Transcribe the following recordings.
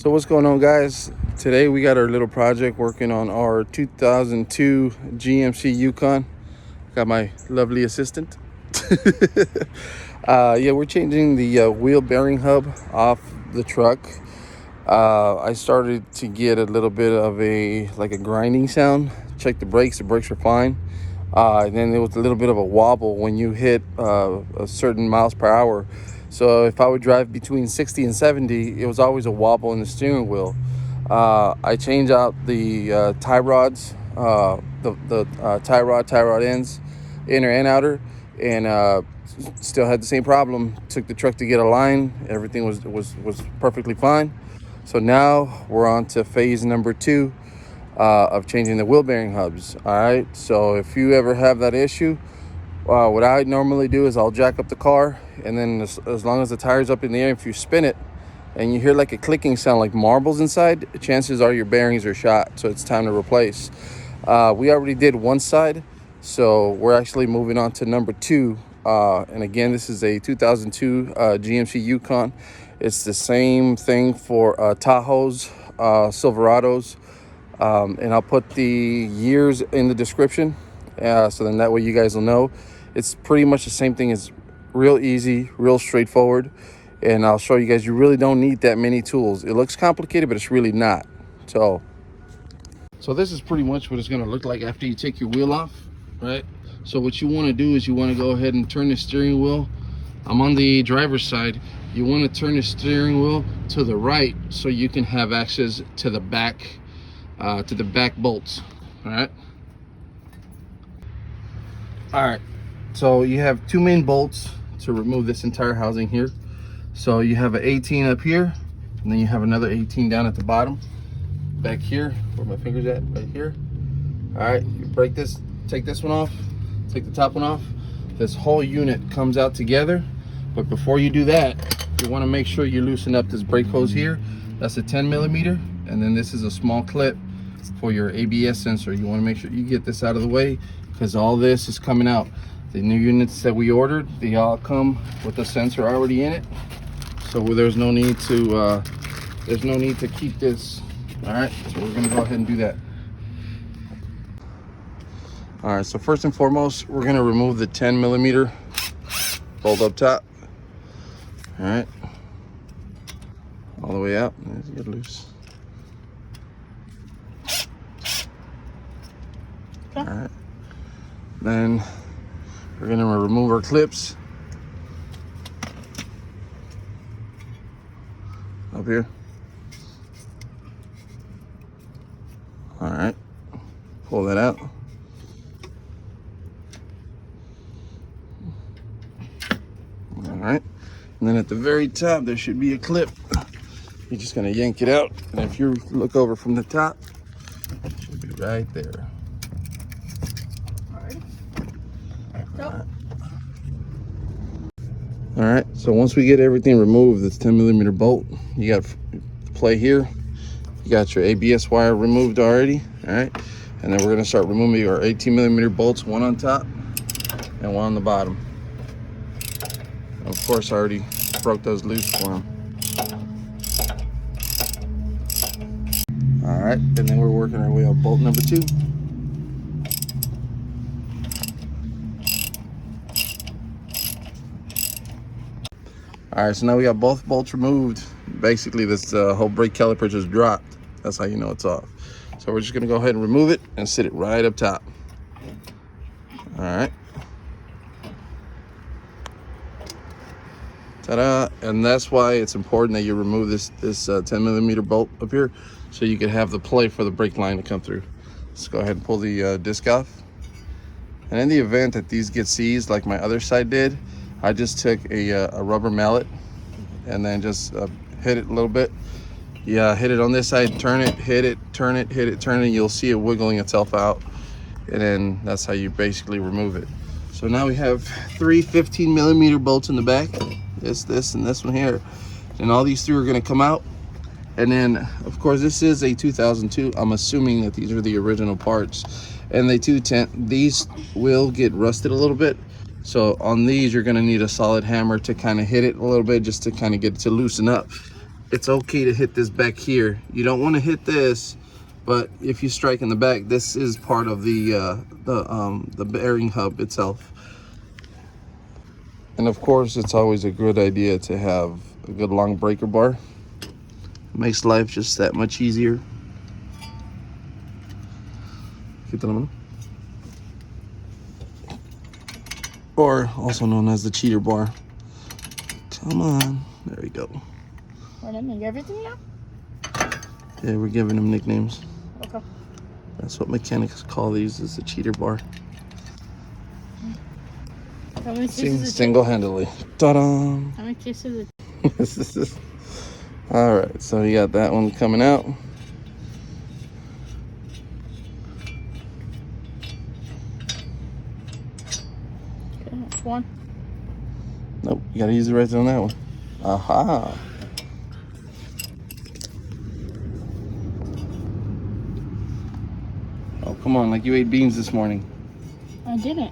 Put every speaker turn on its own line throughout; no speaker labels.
So what's going on, guys? Today we got our little project working on our 2002 GMC Yukon. Got my lovely assistant. Yeah, we're changing the wheel bearing hub off the truck. I started to get a little bit of a grinding sound. Check the brakes were fine. And then there was a little bit of a wobble when you hit a certain miles per hour. So if I would drive between 60 and 70, it was always a wobble in the steering wheel. I changed out the tie rods, the tie rod ends, inner and outer, and still had the same problem. Took the truck to get a line. Everything was perfectly fine. So now we're on to phase number 2 of changing the wheel bearing hubs. All right. So if you ever have that issue, what I normally do is I'll jack up the car, and then as long as the tire's up in the air, if you spin it and you hear like a clicking sound like marbles inside, chances are your bearings are shot, so it's time to replace. We already did one side, so we're actually moving on to number 2. And again, this is a 2002 GMC Yukon. It's the same thing for Tahoes, Silverados, and I'll put the years in the description, so then that way you guys will know. It's pretty much the same thing. It's real easy, real straightforward, and I'll show you guys. You really don't need that many tools. It looks complicated, but it's really not. So this is pretty much what it's going to look like after you take your wheel off, right? So what you want to do is you want to go ahead and turn the steering wheel. I'm on the driver's side. You want to turn the steering wheel to the right so you can have access to the back bolts. All right. So you have 2 main bolts to remove this entire housing here. So you have an 18 up here, and then you have another 18 down at the bottom. Back here, where my finger's at, right here. All right, you break this, take this one off, take the top one off. This whole unit comes out together. But before you do that, you want to make sure you loosen up this brake hose here. That's a 10 millimeter, and then this is a small clip for your ABS sensor. You want to make sure you get this out of the way, because all this is coming out. The new units that we ordered, they all come with a sensor already in it, so there's no need to keep this. All right, so we're going to go ahead and do that. All right, so first and foremost, we're going to remove the 10 millimeter bolt up top. All right, all the way out. Let's get loose. All right, then we're going to remove our clips up here. All right, pull that out. All right, and then at the very top there should be a clip. You're just going to yank it out, and if you look over from the top, it should be right there. All right, so once we get everything removed, this 10 millimeter bolt, you got the play here. You got your ABS wire removed already. All right, and then we're going to start removing our 18 millimeter bolts, one on top and one on the bottom. And of course, I already broke those loose for them. All right, and then we're working our way up bolt number 2. All right, so now we got both bolts removed. Basically, this whole brake caliper just dropped. That's how you know it's off. So we're just gonna go ahead and remove it and sit it right up top. All right. Ta-da! And that's why it's important that you remove this 10 millimeter bolt up here, so you can have the play for the brake line to come through. Let's go ahead and pull the disc off. And in the event that these get seized, like my other side did, I just took a rubber mallet and then just hit it a little bit. Yeah, hit it on this side, turn it, hit it, turn it, hit it, turn it. You'll see it wiggling itself out. And then that's how you basically remove it. So now we have 3 15 millimeter bolts in the back. This, and this one here. And all these 3 are gonna come out. And then, of course, this is a 2002. I'm assuming that these are the original parts. And these will get rusted a little bit. So on these, you're gonna need a solid hammer to kind of hit it a little bit, just to kind of get it to loosen up. it's okay to hit this back here. You don't want to hit this, but if you strike in the back, this is part of the bearing hub itself. And of course, it's always a good idea to have a good long breaker bar. It makes life just that much easier. Or also known as the cheater bar. Come on, there we go.
We're naming everything now?
Yeah, we're giving them nicknames.
Okay.
That's what mechanics call these, is the cheater bar.
How many cases
Single-handedly. Ta-da!
How many cases?
All right, so you got that one coming out.
Okay, that's one.
Nope, you gotta use the rest on that one. Aha! Oh, come on, like you ate beans this morning.
I didn't.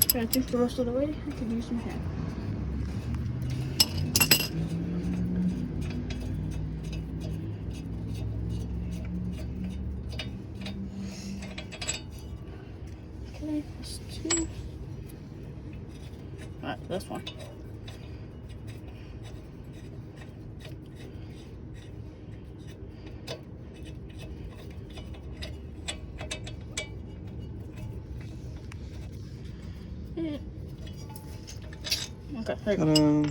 Can I push the rest of the way? I could use my hand. Okay, that's two. Alright, that's one. Okay, there you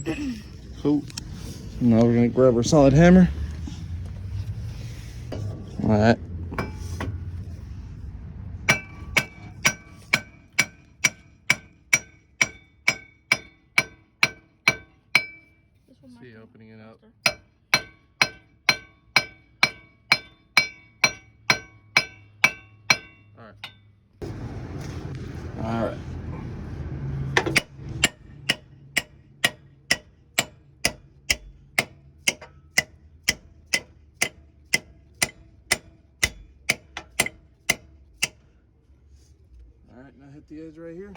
go.
Cool. Now we're gonna grab our solid hammer. All right. See, opening it up. All right. All right. All right, now hit the edge right here.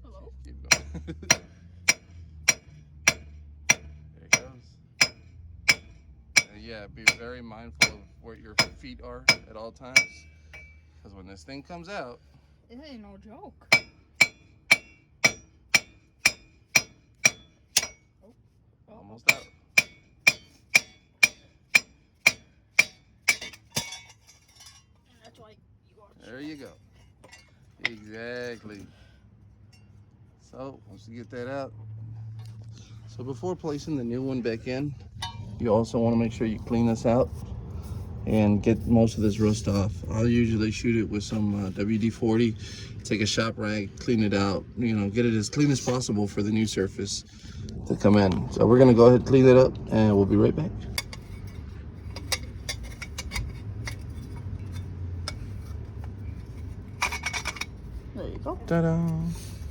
Hello?
Keep going. There it goes. Yeah, be very mindful of where your feet are at all times. Because when this thing comes out,
It ain't no joke.
almost out.
And that's why you are.
There you go. Exactly. So once you get that out, so before placing the new one back in, you also want to make sure you clean this out and get most of this rust off. I'll usually shoot it with some WD-40, take a shop rag, clean it out, you know, get it as clean as possible for the new surface to come in. So we're gonna go ahead and clean it up and we'll be right back.
There you go.
Ta-da!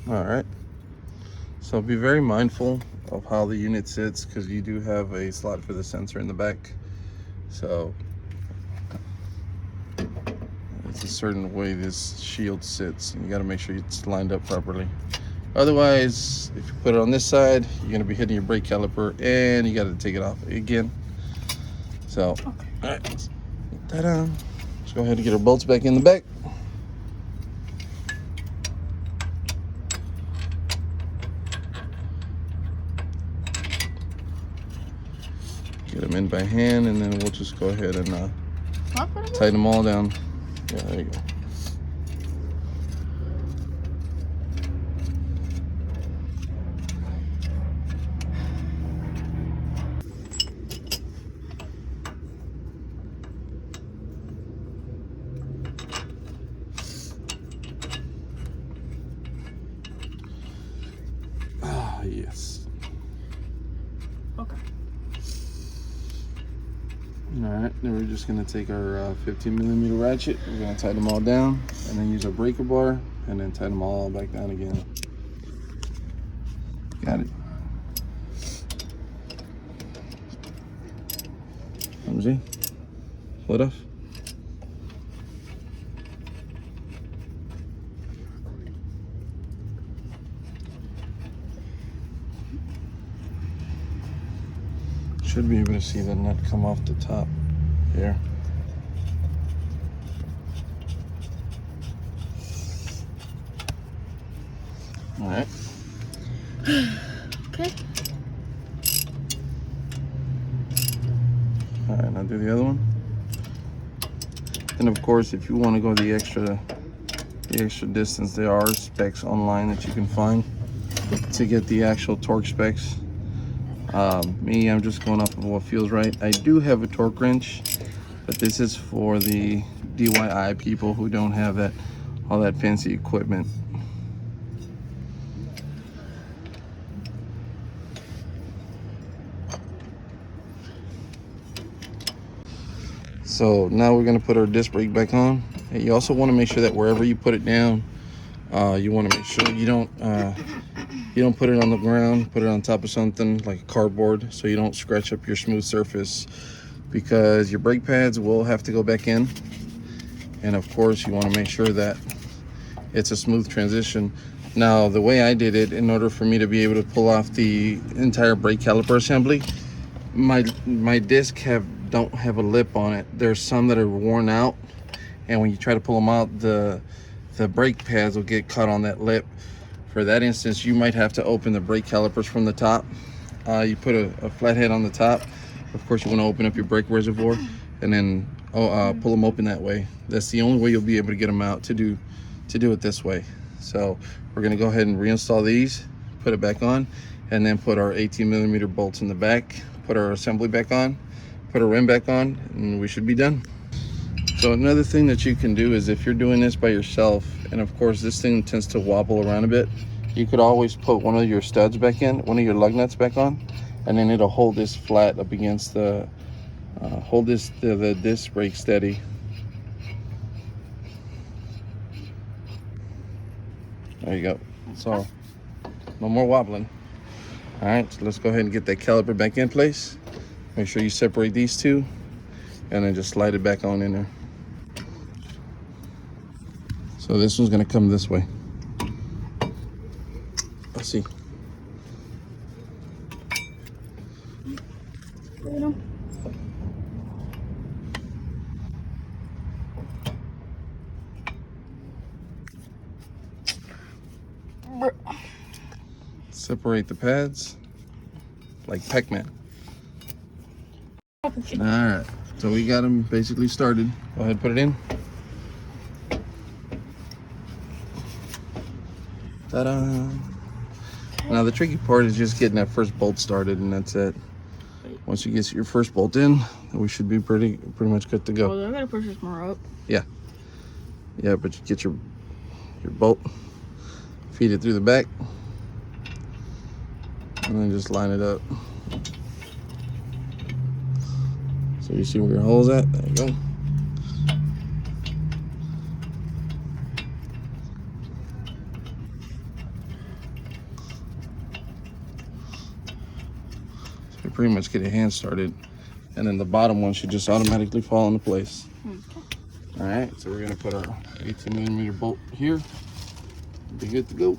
All right. So be very mindful of how the unit sits, because you do have a slot for the sensor in the back. So it's a certain way this shield sits, and you got to make sure it's lined up properly. Otherwise, if you put it on this side, you're going to be hitting your brake caliper, and you got to take it off again. So, okay. All right. Ta-da! Let's go ahead and get our bolts back in the back. Get them in by hand, and then we'll just go ahead and tighten them all down. Yeah, there you go. Ah, yes.
Okay.
All right. right, then we're just gonna take our 15mm ratchet. We're gonna tighten them all down, and then use our breaker bar, and then tighten them all back down again. Got it. Let me see. Pull it off. Should be able to see the nut come off the top here. All right.
Okay.
All right, now do the other one. And of course, if you want to go the extra distance, there are specs online that you can find to get the actual torque specs. Me, I'm just going off of what feels right. I do have a torque wrench, but this is for the DIY people who don't have all that fancy equipment. So now we're going to put our disc brake back on. And you also want to make sure that wherever you put it down, you want to make sure you don't put it on the ground, put it on top of something like a cardboard, so you don't scratch up your smooth surface, because your brake pads will have to go back in. And of course, you want to make sure that it's a smooth transition. Now, the way I did it, in order for me to be able to pull off the entire brake caliper assembly, my discs don't have a lip on it. There's some that are worn out, and when you try to pull them out, the brake pads will get caught on that lip. For that instance, you might have to open the brake calipers from the top. You put a flathead on the top. Of course, you want to open up your brake reservoir and then pull them open that way. That's the only way you'll be able to get them out, to do it this way. So we're going to go ahead and reinstall these, put it back on, and then put our 18mm bolts in the back, put our assembly back on, put our rim back on, and we should be done. So another thing that you can do is, if you're doing this by yourself, and of course this thing tends to wobble around a bit, you could always put one of your studs back in, one of your lug nuts back on, and then it'll hold this flat up against the disc brake steady. There you go. So no more wobbling. All right, so let's go ahead and get that caliper back in place. Make sure you separate these two, and then just slide it back on in there. So this one's gonna come this way. Let's see. Separate the pads like Pac-Man. All right, so we got them basically started. Go ahead, put it in. Ta-da! Now the tricky part is just getting that first bolt started, and that's it. Once you get your first bolt in, then we should be pretty much good to go.
Oh, I gotta push this more up.
Yeah, but you get your bolt, feed it through the back, and then just line it up. So you see where your hole's at? There you go. So you pretty much get your hand started, and then the bottom one should just automatically fall into place.
Okay.
All right, so we're gonna put our 18mm bolt here. Be good to go.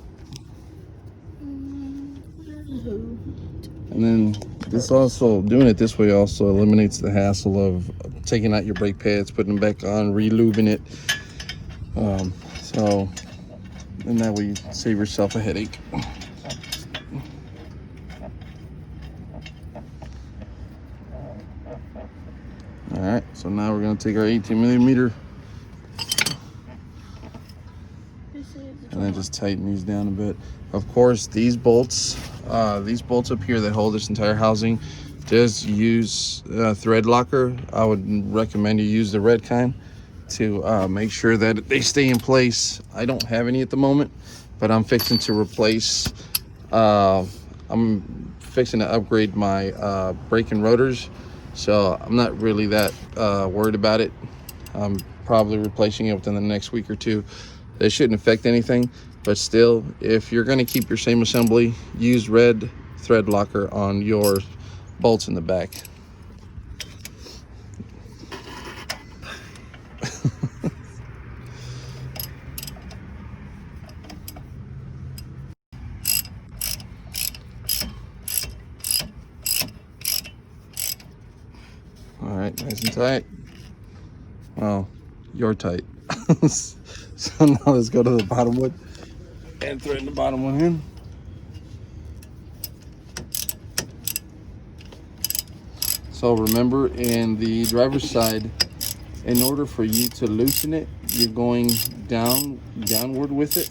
And then this also, doing it this way also eliminates the hassle of taking out your brake pads, putting them back on, re-lubing it. So, and that way you save yourself a headache. All right, so now we're gonna take our 18mm and then just tighten these down a bit. Of course, these bolts up here that hold this entire housing, just use thread locker. I would recommend you use the red kind to make sure that they stay in place. I don't have any at the moment, but I'm fixing to replace, I'm fixing to upgrade my brake and rotors. So I'm not really that worried about it. I'm probably replacing it within the next week or two. It shouldn't affect anything, but still, if you're going to keep your same assembly, use red thread locker on your bolts in the back. All right, nice and tight. Well, you're tight. So now let's go to the bottom one and thread the bottom one in. So remember, in the driver's side, in order for you to loosen it, you're going downward with it,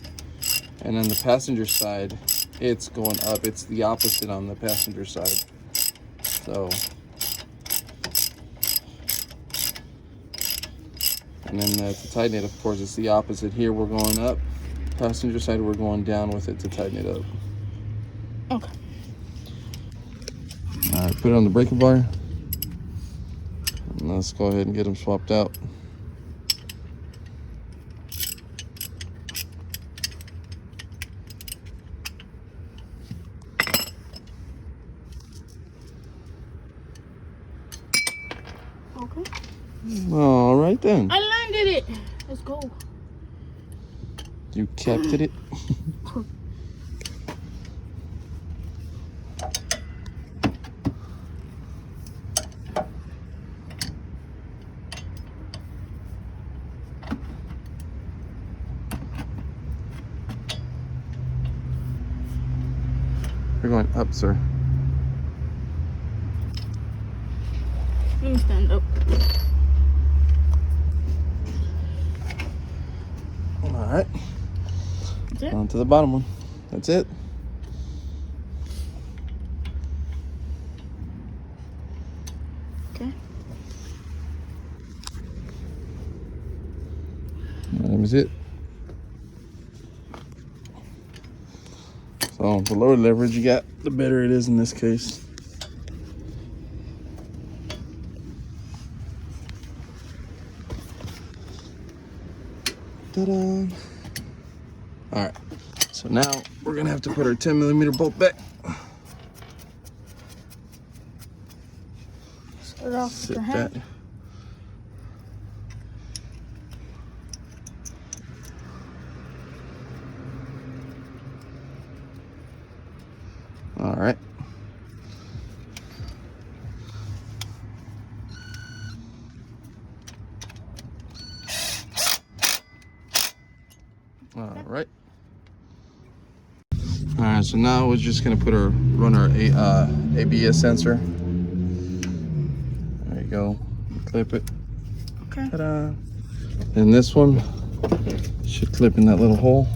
and on the passenger side, it's going up. It's the opposite on the passenger side. So, and then to tighten it, of course, it's the opposite. Here we're going up. Passenger side, we're going down with it to tighten it up.
Okay.
All right, put it on the breaker bar. And let's go ahead and get them swapped out.
Okay.
All right then.
I landed it. Let's go.
You captured it. You're going up, sir.
Let me stand up.
All right.
That's it?
On to the bottom one. That's it.
Okay.
That was it. So the lower leverage you got, the better it is in this case. Ta-da! All right, so now we're gonna have to put our 10mm bolt back.
Start off with
Sit
the hand.
that. All right. All right. All right, so now we're just gonna run our ABS sensor. There you go. Clip it.
Okay.
Ta-da! And this one should clip in that little hole.